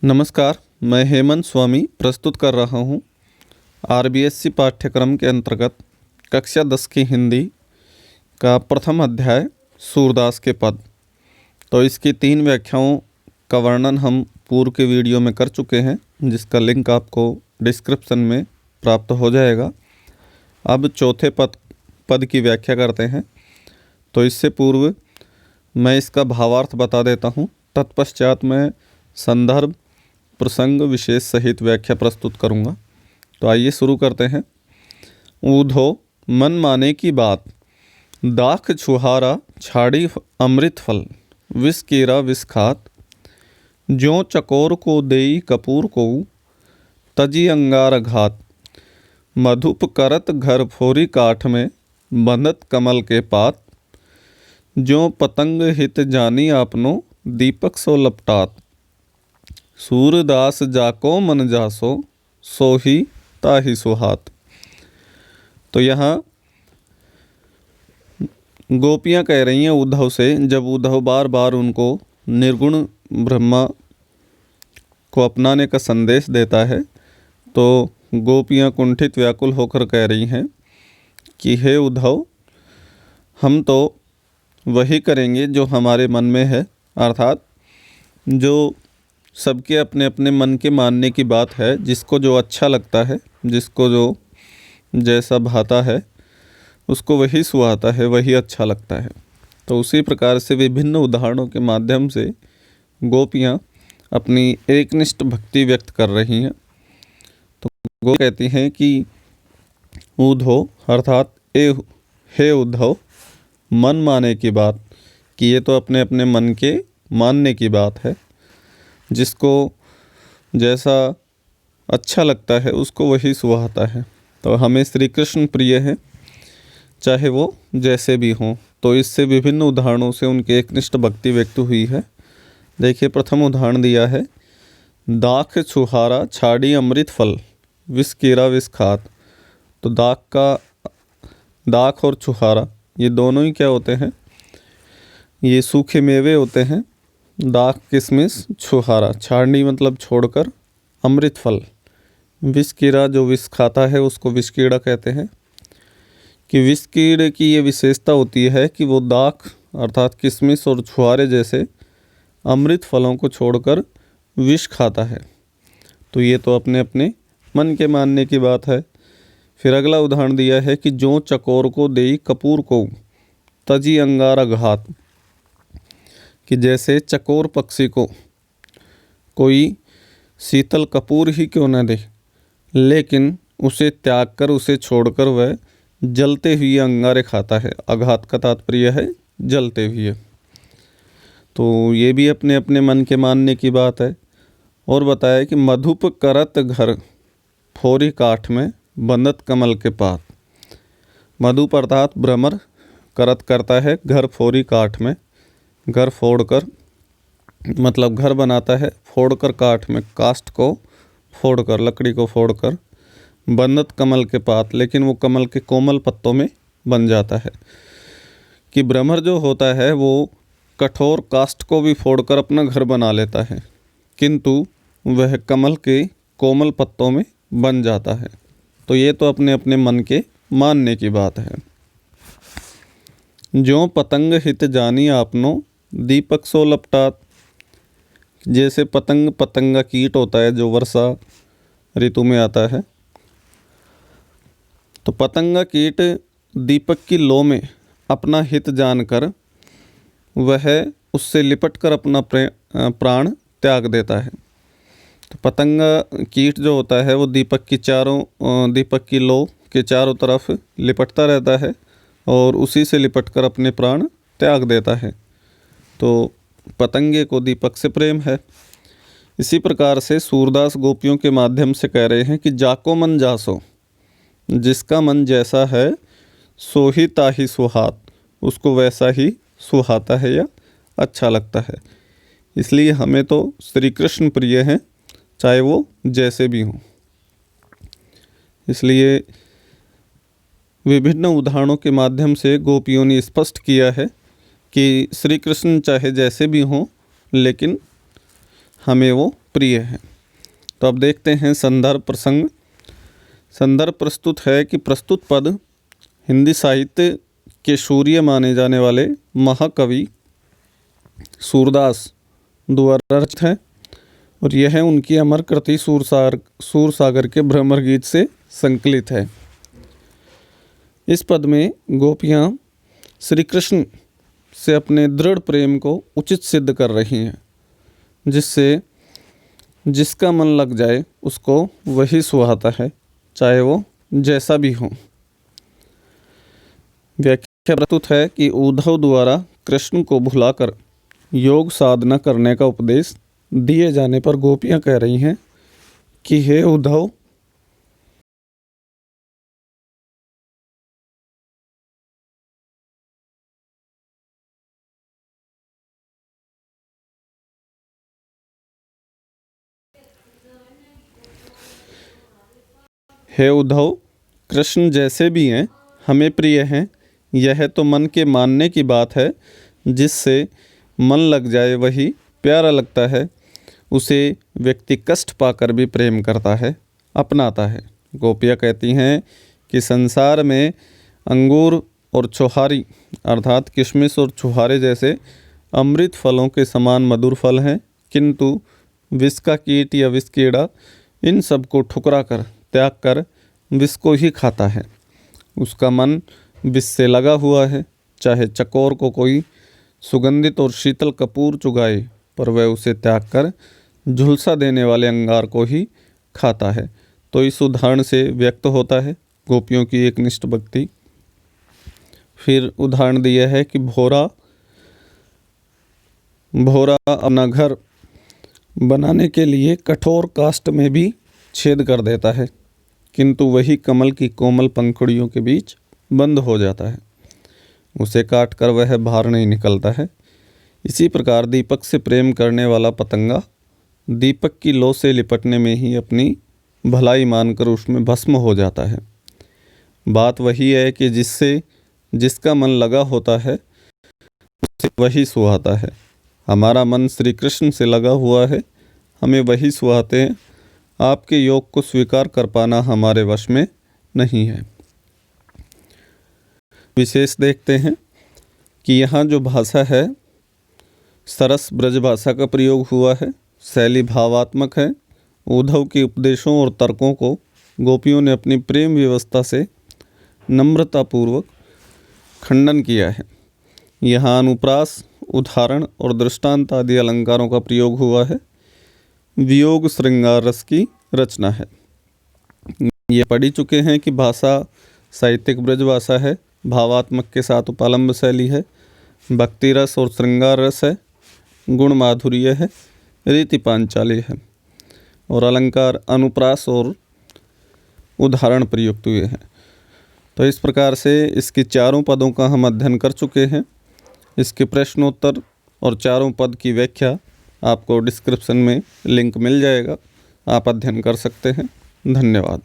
नमस्कार, मैं हेमंत स्वामी प्रस्तुत कर रहा हूँ आरबीएससी पाठ्यक्रम के अंतर्गत कक्षा 10 की हिंदी का प्रथम अध्याय सूरदास के पद। तो इसकी 3 व्याख्याओं का वर्णन हम पूर्व के वीडियो में कर चुके हैं, जिसका लिंक आपको डिस्क्रिप्शन में प्राप्त हो जाएगा। अब चौथे पद की व्याख्या करते हैं। तो इससे पूर्व मैं इसका भावार्थ बता देता हूँ, तत्पश्चात मैं संदर्भ प्रसंग विशेष सहित व्याख्या प्रस्तुत करूँगा। तो आइए शुरू करते हैं। ऊधो मन माने की बात, दाख छुहारा छाड़ी अमृत फल, विष कीरा विष खात, ज्यों चकोर को देई कपूर को, तजी अंगार घात, मधुप करत घर फोरी काठ में, बंधत कमल के पात, ज्यों पतंग हित जानी आपनो, दीपक सो लपटात, सूरदास जाको मन जासो, सोही ताही सुहात। तो यहाँ गोपियाँ कह रही हैं उद्धव से, जब उद्धव बार बार उनको निर्गुण ब्रह्मा को अपनाने का संदेश देता है, तो गोपियाँ कुंठित व्याकुल होकर कह रही हैं कि हे उद्धव, हम तो वही करेंगे जो हमारे मन में है, अर्थात जो सबके अपने अपने मन के मानने की बात है, जिसको जो अच्छा लगता है, जिसको जो जैसा भाता है, उसको वही सुहाता है, वही अच्छा लगता है। तो उसी प्रकार से विभिन्न उदाहरणों के माध्यम से गोपियाँ अपनी एकनिष्ठ भक्ति व्यक्त कर रही हैं। तो गो कहती हैं कि उद्धव अर्थात हे उद्धव, मन माने की बात, कि ये तो अपने अपने मन के मानने की बात है, जिसको जैसा अच्छा लगता है उसको वही सुहाता है। तो हमें श्री कृष्ण प्रिय हैं, चाहे वो जैसे भी हों। तो इससे विभिन्न उदाहरणों से उनकी एकनिष्ठ भक्ति व्यक्त हुई है। देखिए, प्रथम उदाहरण दिया है, दाख छुहारा छाड़ी अमृत फल, विष कीरा विष खात। तो दाख और छुहारा ये दोनों ही क्या होते हैं? ये सूखे मेवे होते हैं। दाख किशमिश, छुहारा छाड़नी मतलब छोड़कर, अमृत फल, विष कीड़ा जो विष खाता है उसको विष कीड़ा कहते हैं। कि विष कीड़े की ये विशेषता होती है कि वो दाख अर्थात किशमिश और छुहारे जैसे अमृत फलों को छोड़कर विष खाता है। तो ये तो अपने अपने मन के मानने की बात है। फिर अगला उदाहरण दिया है कि जो चकोर को देई कपूर को, तजी अंगारा घात। कि जैसे चकोर पक्षी को कोई शीतल कपूर ही क्यों न दे, लेकिन उसे त्याग कर, उसे छोड़कर वह जलते हुए अंगारे खाता है। आघात का तात्पर्य है जलते हुए। तो ये भी अपने अपने मन के मानने की बात है। और बताया कि मधुप करत घर फोरी काठ में, बंधत कमल के पात। मधुप अर्थात भ्रमर, करत करता है घर फोरी काठ में, घर फोड़कर मतलब घर बनाता है, फोड़कर काठ में, काष्ठ को फोड़कर, लकड़ी को फोड़कर, बंधत कमल के पात, लेकिन वो कमल के कोमल पत्तों में बन जाता है। कि भ्रमर जो होता है वो कठोर काष्ठ को भी फोड़कर अपना घर बना लेता है, किंतु वह कमल के कोमल पत्तों में बन जाता है। तो ये तो अपने अपने मन के मानने की बात है। ज्यों पतंग हित जानी आपनो, दीपक सो लपटात। जैसे पतंगा कीट होता है जो वर्षा ऋतु में आता है, तो पतंगा कीट दीपक की लौ में अपना हित जानकर वह उससे लिपटकर अपना प्राण त्याग देता है। तो पतंगा कीट जो होता है वो दीपक की लौ के चारों तरफ लिपटता रहता है और उसी से लिपटकर अपने प्राण त्याग देता है। तो पतंगे को दीपक से प्रेम है। इसी प्रकार से सूरदास गोपियों के माध्यम से कह रहे हैं कि जाको मन जासो, जिसका मन जैसा है सो ही ताही सुहात, उसको वैसा ही सुहाता है या अच्छा लगता है। इसलिए हमें तो श्री कृष्ण प्रिय हैं, चाहे वो जैसे भी हों। इसलिए विभिन्न उदाहरणों के माध्यम से गोपियों ने स्पष्ट किया है कि श्री कृष्ण चाहे जैसे भी हों, लेकिन हमें वो प्रिय है। तो अब देखते हैं संदर्भ प्रसंग। संदर्भ प्रस्तुत है कि प्रस्तुत पद हिंदी साहित्य के सूर्य माने जाने वाले महाकवि सूरदास द्वारा रचित है और यह उनकी अमर कृति सूरसागर के भ्रमर गीत से संकलित है। इस पद में गोपियाँ श्री कृष्ण से अपने दृढ़ प्रेम को उचित सिद्ध कर रही हैं, जिससे जिसका मन लग जाए उसको वही सुहाता है, चाहे वो जैसा भी हो। व्याख्या प्रस्तुत है कि उद्धव द्वारा कृष्ण को भुलाकर योग साधना करने का उपदेश दिए जाने पर गोपियाँ कह रही हैं कि हे उद्धव, हे उद्धव, कृष्ण जैसे भी हैं हमें प्रिय हैं। यह तो मन के मानने की बात है। जिससे मन लग जाए वही प्यारा लगता है। उसे व्यक्ति कष्ट पाकर भी प्रेम करता है, अपनाता है। गोपियाँ कहती हैं कि संसार में अंगूर और छुहारी अर्थात किशमिश और छुहारे जैसे अमृत फलों के समान मधुर फल हैं, किंतु विष का कीट या विष कीड़ा इन सब को ठुकरा कर त्याग कर विष को ही खाता है। उसका मन विष से लगा हुआ है। चाहे चकोर को कोई सुगंधित और शीतल कपूर चुगाए, पर वह उसे त्याग कर झुलसा देने वाले अंगार को ही खाता है। तो इस उदाहरण से व्यक्त होता है गोपियों की एकनिष्ठ भक्ति। फिर उदाहरण दिया है कि भोरा अपना घर बनाने के लिए कठोर काष्ठ में भी छेद कर देता है, किंतु वही कमल की कोमल पंखुड़ियों के बीच बंद हो जाता है। उसे काट कर वह बाहर नहीं निकलता है। इसी प्रकार दीपक से प्रेम करने वाला पतंगा दीपक की लौ से लिपटने में ही अपनी भलाई मानकर उसमें भस्म हो जाता है। बात वही है कि जिसका मन लगा होता है उसे वही सुहाता है। हमारा मन श्री कृष्ण से लगा हुआ है, हमें वही सुहाते हैं। आपके योग को स्वीकार कर पाना हमारे वश में नहीं है। विशेष देखते हैं कि यहाँ जो भाषा है सरस ब्रज भाषा का प्रयोग हुआ है। शैली भावात्मक है। उद्धव के उपदेशों और तर्कों को गोपियों ने अपनी प्रेम व्यवस्था से नम्रतापूर्वक खंडन किया है। यहाँ अनुप्रास, उदाहरण और दृष्टांत आदि अलंकारों का प्रयोग हुआ है। वियोग श्रृंगार रस की रचना है। ये पढ़ी चुके हैं कि भाषा साहित्यिक ब्रज भाषा है, भावात्मक के साथ उपालंब शैली है, भक्ति रस और श्रृंगार रस है, गुण माधुर्य है, रीति पांचाली है और अलंकार अनुप्रास और उदाहरण प्रयुक्त हुए हैं। तो इस प्रकार से इसके चारों पदों का हम अध्ययन कर चुके हैं। इसके प्रश्नोत्तर और चारों पद की व्याख्या आपको डिस्क्रिप्शन में लिंक मिल जाएगा, आप अध्ययन कर सकते हैं। धन्यवाद।